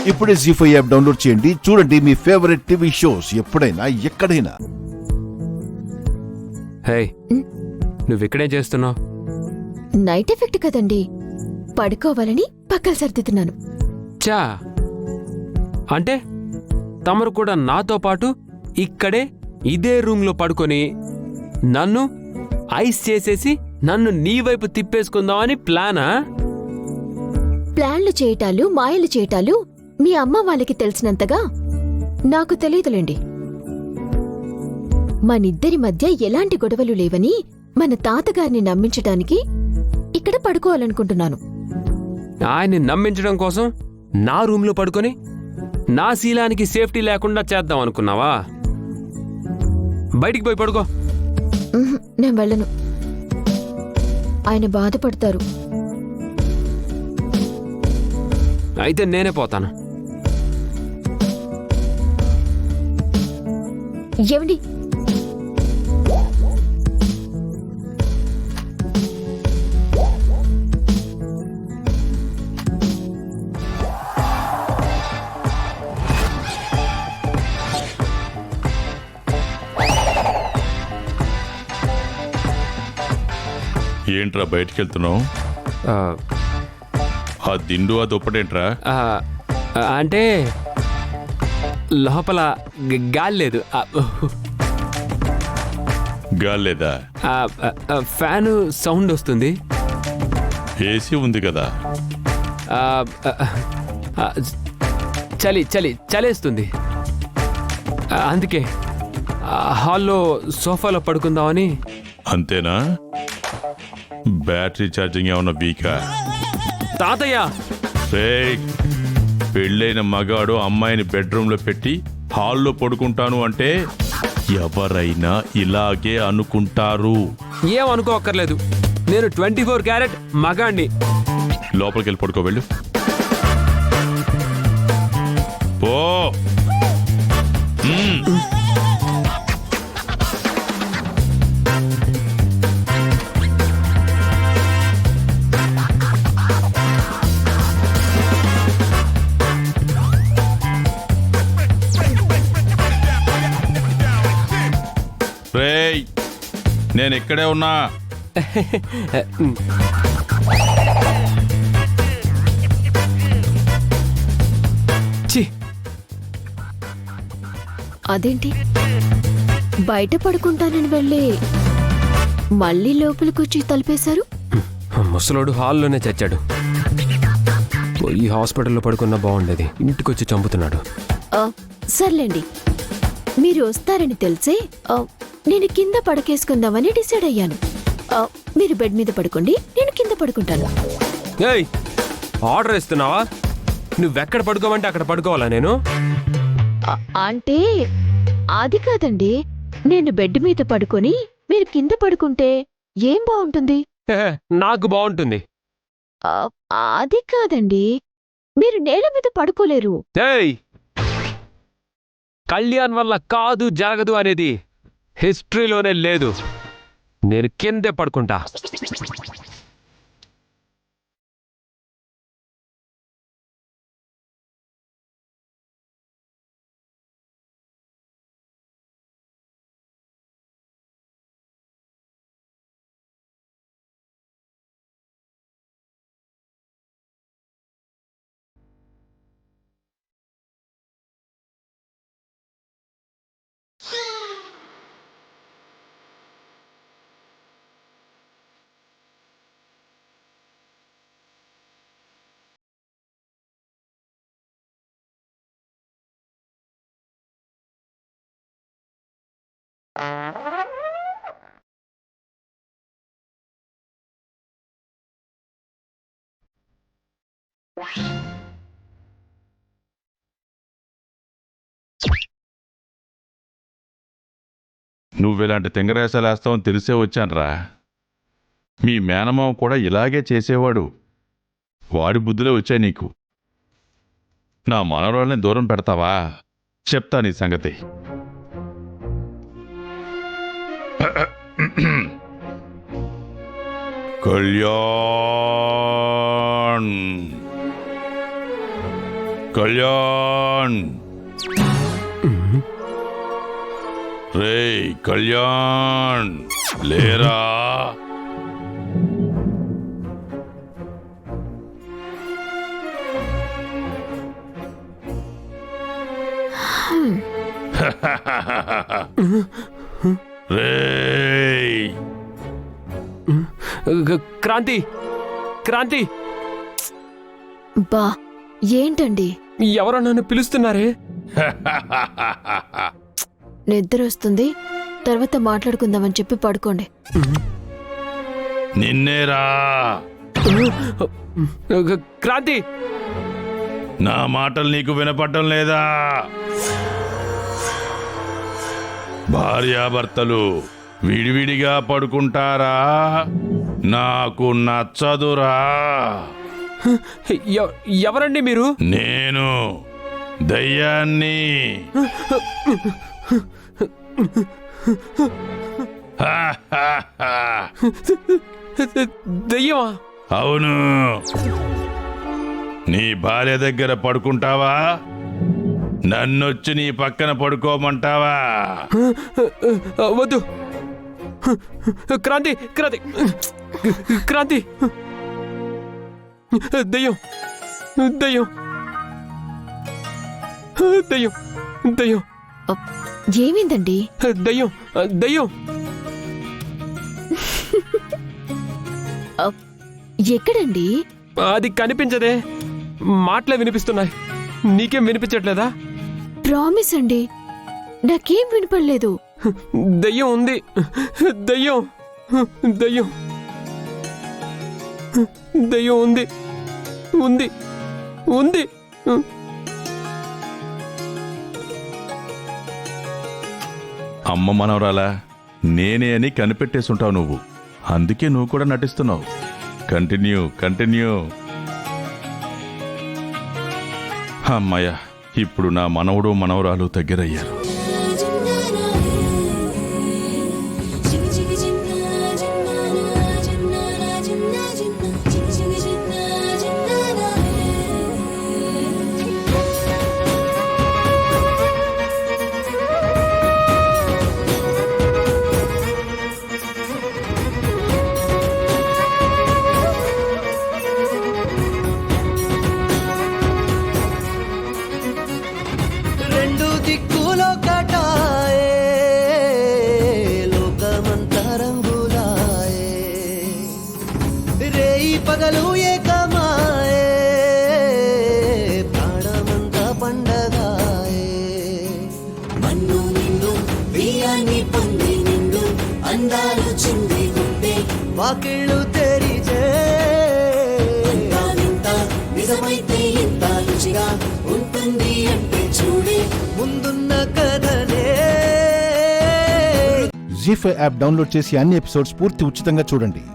ఇప్పుడే జీ5 app download చేయండి. చూడండి మీ ఫేవరెట్ టీవీ షోస్ ఎప్పుడైనా ఎక్కడైనా. హే, నువ్విక్కడే చేస్తున్నావు? నైట్ ఎఫెక్ట్ కదండి, పడుకోవాలని పక్కలు సర్దుతున్నాను. చా అంటే తమరు కూడా నాతో పాటు ఇక్కడే ఇదే రూమ్లో పడుకొని నన్ను ఐస్ చేసేసి నన్ను నీ వైపు తిప్పేసుకుందామని ప్లానా? ప్లాన్లు చేయటాలు మాయలు చేయటాలు మీ అమ్మ వాళ్ళకి తెలిసినంతగా నాకు తెలియదులేండి. మనిద్దరి మధ్య ఎలాంటి గొడవలు లేవని మన తాతగారిని నమ్మించటానికి ఇక్కడ పడుకోవాలనుకుంటున్నాను. ఆయన్ని నమ్మించడం కోసం నా రూమ్లో పడుకొని నా శీలానికి సేఫ్టీ లేకుండా చేద్దాం అనుకున్నావా? బయటికి పోయి పడుకో. నేను వెళ్ళను, ఆయన బాధపడతారు. అయితే నేనే పోతాను. ఏమండి, ఏంట్రా బయటికి వెళ్తున్నావు? ఆ, ఆ దిండు ఆ దుప్పటేంట్రా? ఆ, అంటే లోపల గాలి లేదు. గాలేదా? ఫ్యాను సౌండ్ వస్తుంది. ఏసీ ఉంది కదా. ఆ, ఆ, చలి చలి చలేస్తుంది. అందుకే హాల్లో సోఫాలో పడుకుందామని. అంతేనా? బ్యాటరీ ఛార్జింగ్ ఏమన్నా వీకా? తాతయ్య, రేయ్, పెళ్ళైన మగాడు అమ్మాయిని బెడ్రూమ్లో పెట్టి హాల్లో పడుకుంటాను అంటే ఎవరైనా ఇలాగే అనుకుంటారు. ఏమనుకోక్కర్లేదు, నేను 24 క్యారెట్ మగాణ్ణి. లోపలికి వెళ్ళి పడుకో, వెళ్ళు. పో. రేయ్, నేను ఇక్కడే ఉన్నా. ఛీ, అదేంటి బయట పడుకుంటానని వెళ్ళి మళ్ళీ లోపలికొచ్చి తలిపేశారు? ముసలోడు హాల్లోనే చచ్చాడు. పోయి హాస్పిటల్లో పడుకున్నా బాగుండేది, ఇంటికొచ్చి చంపుతున్నాడు. సర్లేండి, మీరు వస్తారని తెలిసే నేను కింద పడకేసుకుందామని డిసైడ్ అయ్యాను. మీరు బెడ్ మీద పడుకోండి, నేను కింద పడుకుంటాను. ఏయ్, ఆర్డర్ ఇస్తున్నావా? నువ్వెక్కడ పడుకోమంటే అక్కడ పడుకోవాలా నేను? అంటే అది కాదండి, నేను బెడ్ మీద పడుకొని మీరు కింద పడుకుంటే ఏం బాగుంటుంది? నాకు బాగుంటుంది. అది కాదండి, మీరు నేల మీద పడుకోలేరు. ఏయ్, కళ్యాణ్ వల్ల కాదు జరగదు అనేది హిస్టరీలోనే లేదు. నేను కిందే పడుకుంటా. నువ్విలాంటి తింగరేసాలు వేస్తావని తెలిసే వచ్చానురా. మీ మేనమావ కూడా ఇలాగే చేసేవాడు. వాడి బుద్ధులే వచ్చాయి నీకు. నా మనవరాల్ని దూరం పెడతావా? చెప్తా నీ సంగతి. కళ్యాణ్ కళ్యాణ్ రేయ్ కళ్యాణ్ లేరా రేయ్ క్రాంతి క్రాంతి బా ఏంటండి ఎవరో నన్ను పిలుస్తున్నారే. నిద్ర వస్తుంది, తర్వాత మాట్లాడుకుందామని చెప్పి పడుకోండి. నిన్నేరా క్రాంతి నా మాటలు నీకు వినపడటం లేదా? భార్యాభర్తలు విడివిడిగా పడుకుంటారా? నాకు నచ్చదురా. ఎవరండి మీరు? నేను దయ్యాన్ని. దయ్యమా? అవును. నీ భార్య దగ్గర పడుకుంటావా? నన్నొచ్చి నీ పక్కన పడుకోమంటావా? వద్దు. క్రాంతి క్రాంతి క్రాంతి దయ్యం దయ్యం దయ్యం దయ్యం ఏమైందండి? దయ్యం దయ్యం. ఎక్కడండి? అది కనిపించదే, మాటలే వినిపిస్తున్నాయి. నీకేం వినిపించట్లేదా? ప్రామిస్ అండి, నాకేం వినపడలేదు. దయ్యం ఉంది. దయ్యం దయ్యం దయ్యం ఉంది ఉంది ఉంది. అమ్మ మనవరాలా, నేనే అని కనిపెట్టేసుంటావు నువ్వు. అందుకే నువ్వు కూడా నటిస్తున్నావు. Continue continue. అమ్మయ్య, ఇప్పుడు నా మనవడు మనవరాలు దగ్గరయ్యారు. పగలు ఏకమాయే, ప్రాణమంతా పండగాయే. మన్ను నిన్ను బియ్యాన్ని పొంది నిండు అందాలు చింది గుండె వాకిళ్ళు తెరిచే. వింత నిజమైతే ఇంత రుచిగా ఉంటుంది అంటే చూడే ముందున్న కథనే. జీ5 యాప్ డౌన్లోడ్ చేసి అన్ని ఎపిసోడ్స్ పూర్తి ఉచితంగా చూడండి.